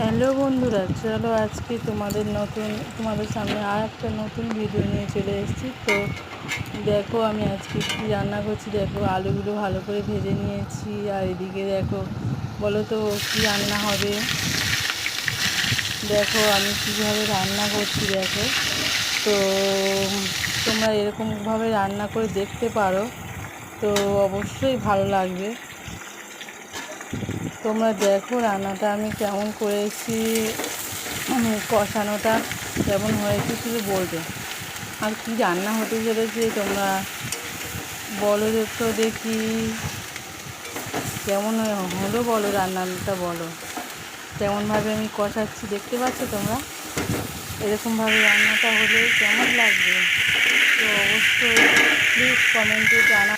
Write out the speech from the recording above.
Hello বন্ধুরা, চলো আজকে তোমাদের সামনে আর একটা নতুন ভিডিও নিয়ে চলে এসেছি। তো দেখো আমি আজকে কী রান্না করছি। দেখো আলুগুলো ভালো করে ভেজে নিয়েছি, আর এদিকে দেখো বলো তো কী রান্না হবে। দেখো আমি কীভাবে রান্না করছি দেখো। তো তোমরা এরকমভাবে রান্না করে দেখতে পারো, তো অবশ্যই ভালো লাগবে। তোমরা দেখো রান্নাটা আমি কেমন করেছি, কষানোটা কেমন হয়েছে শুধু বলবে। আর কি রান্না হতে চলেছে তোমরা বলো তো দেখি, কেমন হলো বলো, রান্নাটা বলো কেমনভাবে আমি কষাচ্ছি। দেখতে পাচ্ছ তোমরা এরকমভাবে রান্নাটা হলে কেমন লাগবে, তো অবশ্যই প্লিজ কমেন্টে জানা।